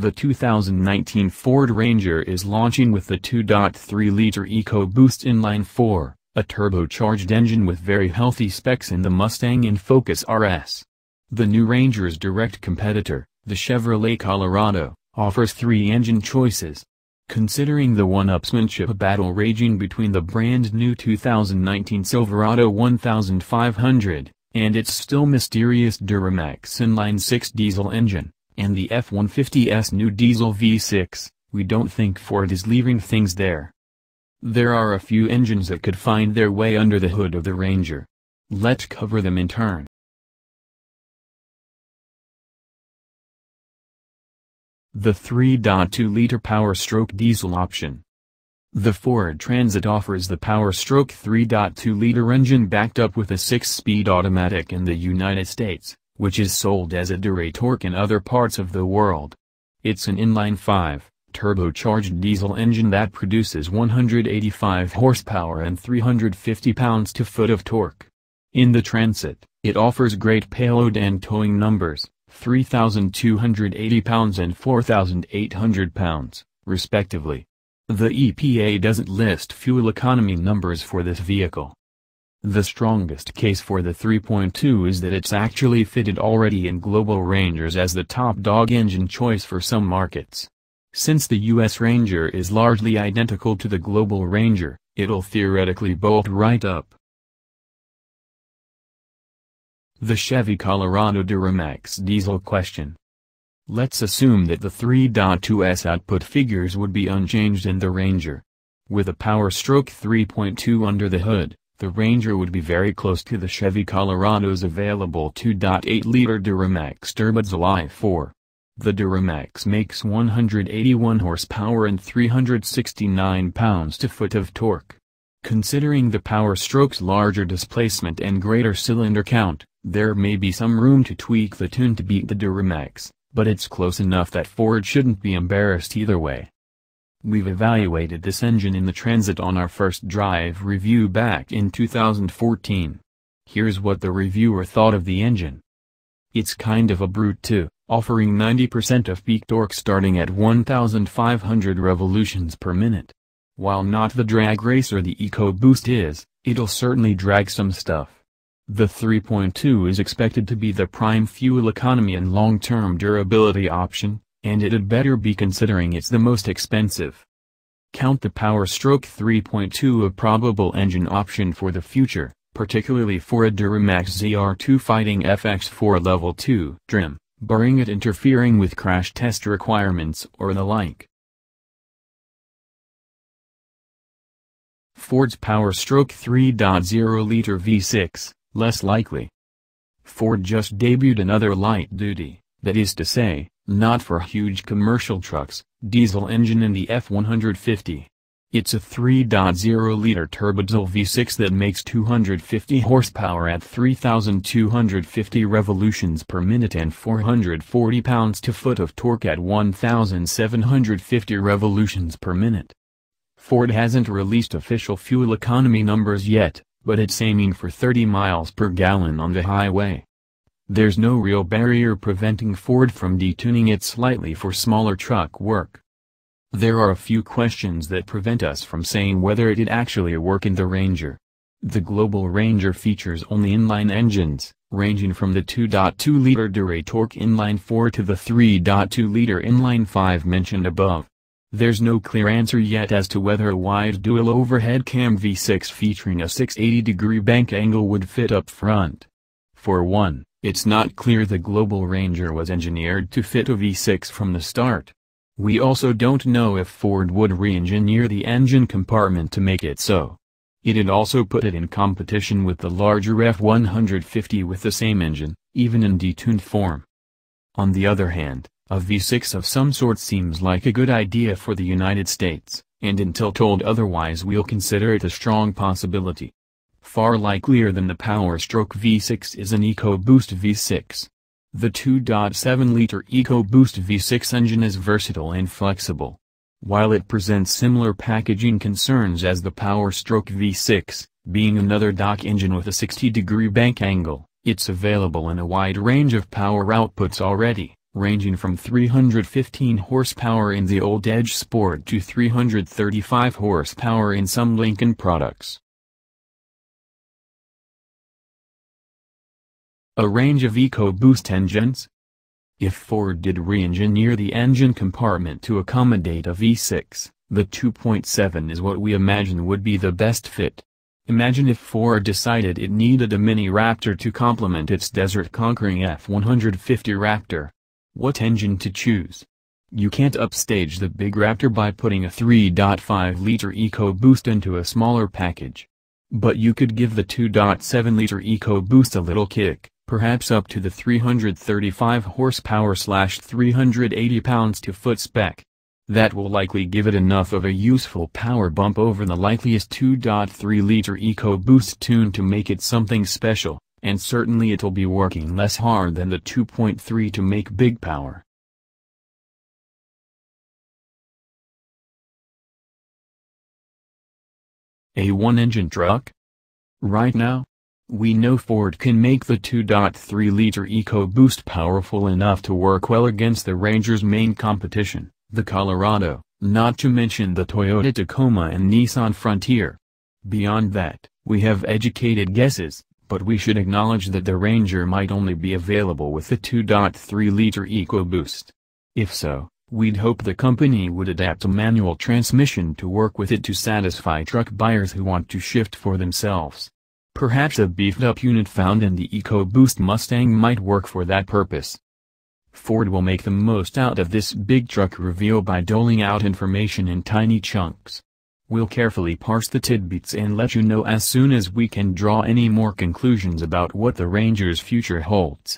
The 2019 Ford Ranger is launching with the 2.3-liter EcoBoost inline-four, a turbocharged engine with very healthy specs in the Mustang and Focus RS. The new Ranger's direct competitor, the Chevrolet Colorado, offers 3 engine choices. Considering the one-upsmanship battle raging between the brand-new 2019 Silverado 1500, and its still mysterious Duramax inline-six diesel engine, and the F-150's new diesel V6, we don't think Ford is leaving things there. There are a few engines that could find their way under the hood of the Ranger. Let's cover them in turn. The 3.2-liter Powerstroke Diesel option. The Ford Transit offers the Powerstroke 3.2-liter engine backed up with a 6-speed automatic in the United States, which is sold as a Duratorque in other parts of the world. It's an inline-5, turbocharged diesel engine that produces 185 horsepower and 350 pounds-to-foot of torque. In the Transit, it offers great payload and towing numbers, 3,280 pounds and 4,800 pounds, respectively. The EPA doesn't list fuel economy numbers for this vehicle. The strongest case for the 3.2 is that it's actually fitted already in global Rangers as the top dog engine choice for some markets. Since the US Ranger is largely identical to the global Ranger, it'll theoretically bolt right up. The Chevy Colorado Duramax Diesel question. Let's assume that the 3.2's output figures would be unchanged in the Ranger. With a Powerstroke 3.2 under the hood, the Ranger would be very close to the Chevy Colorado's available 2.8-liter Duramax Turbo i4. The Duramax makes 181 horsepower and 369 pounds-to-foot of torque. Considering the Powerstroke's larger displacement and greater cylinder count, there may be some room to tweak the tune to beat the Duramax, but it's close enough that Ford shouldn't be embarrassed either way. We've evaluated this engine in the Transit on our first drive review back in 2014. Here's what the reviewer thought of the engine. It's kind of a brute too, offering 90% of peak torque starting at 1,500 revolutions per minute. While not the drag racer the EcoBoost is, it'll certainly drag some stuff. The 3.2 is expected to be the prime fuel economy and long-term durability option, and it'd better be considering it's the most expensive. Count the Powerstroke 3.2 a probable engine option for the future, particularly for a Duramax ZR2 fighting FX4 Level 2 trim, barring it interfering with crash test requirements or the like. Ford's Powerstroke 3.0-liter V6, less likely. Ford just debuted another light-duty, that is to say, not for huge commercial trucks, diesel engine in the F-150. It's a 3.0-liter turbodiesel V6 that makes 250 horsepower at 3,250 revolutions per minute and 440 pounds-to-foot of torque at 1,750 revolutions per minute. Ford hasn't released official fuel economy numbers yet, but it's aiming for 30 miles per gallon on the highway. There's no real barrier preventing Ford from detuning it slightly for smaller truck work. There are a few questions that prevent us from saying whether it'd actually work in the Ranger. The global Ranger features only inline engines, ranging from the 2.2-liter Duratorque inline-4 to the 3.2-liter inline-5 mentioned above. There's no clear answer yet as to whether a wide dual overhead cam V6 featuring a 680-degree bank angle would fit up front. For one, it's not clear the global Ranger was engineered to fit a V6 from the start. We also don't know if Ford would re-engineer the engine compartment to make it so. It'd also put it in competition with the larger F-150 with the same engine, even in detuned form. On the other hand, a V6 of some sort seems like a good idea for the United States, and until told otherwise we'll consider it a strong possibility. Far likelier than the Powerstroke V6 is an EcoBoost V6. The 2.7-liter EcoBoost V6 engine is versatile and flexible. While it presents similar packaging concerns as the Powerstroke V6, being another dock engine with a 60-degree bank angle, it's available in a wide range of power outputs already, ranging from 315 horsepower in the old Edge Sport to 335 horsepower in some Lincoln products. A range of EcoBoost engines? If Ford did re-engineer the engine compartment to accommodate a V6, the 2.7 is what we imagine would be the best fit. Imagine if Ford decided it needed a mini Raptor to complement its desert-conquering F-150 Raptor. What engine to choose? You can't upstage the big Raptor by putting a 3.5-liter EcoBoost into a smaller package. But you could give the 2.7-liter EcoBoost a little kick, perhaps up to the 335 horsepower/380 pounds-to-foot spec. That will likely give it enough of a useful power bump over the likeliest 2.3-liter EcoBoost tune to make it something special, and certainly it'll be working less hard than the 2.3 to make big power. A one-engine truck? Right now, we know Ford can make the 2.3-liter EcoBoost powerful enough to work well against the Ranger's main competition, the Colorado, not to mention the Toyota Tacoma and Nissan Frontier. Beyond that, we have educated guesses, but we should acknowledge that the Ranger might only be available with the 2.3-liter EcoBoost. If so, we'd hope the company would adapt a manual transmission to work with it to satisfy truck buyers who want to shift for themselves. Perhaps a beefed-up unit found in the EcoBoost Mustang might work for that purpose. Ford will make the most out of this big truck reveal by doling out information in tiny chunks. We'll carefully parse the tidbits and let you know as soon as we can draw any more conclusions about what the Ranger's future holds.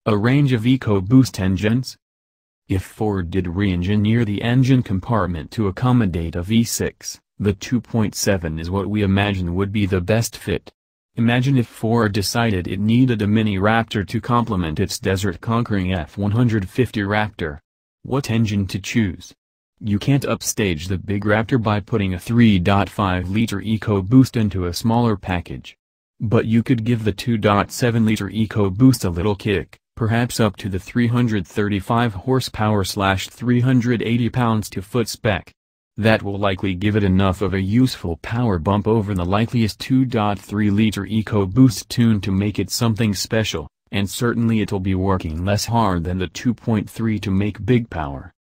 A range of EcoBoost engines? If Ford did re-engineer the engine compartment to accommodate a V6, the 2.7 is what we imagine would be the best fit. Imagine if Ford decided it needed a mini Raptor to complement its desert-conquering F-150 Raptor. What engine to choose? You can't upstage the big Raptor by putting a 3.5-liter EcoBoost into a smaller package. But you could give the 2.7-liter EcoBoost a little kick, perhaps up to the 335 horsepower/380 pounds-to-foot spec. That will likely give it enough of a useful power bump over the likeliest 2.3-liter EcoBoost tune to make it something special, and certainly it'll be working less hard than the 2.3 to make big power.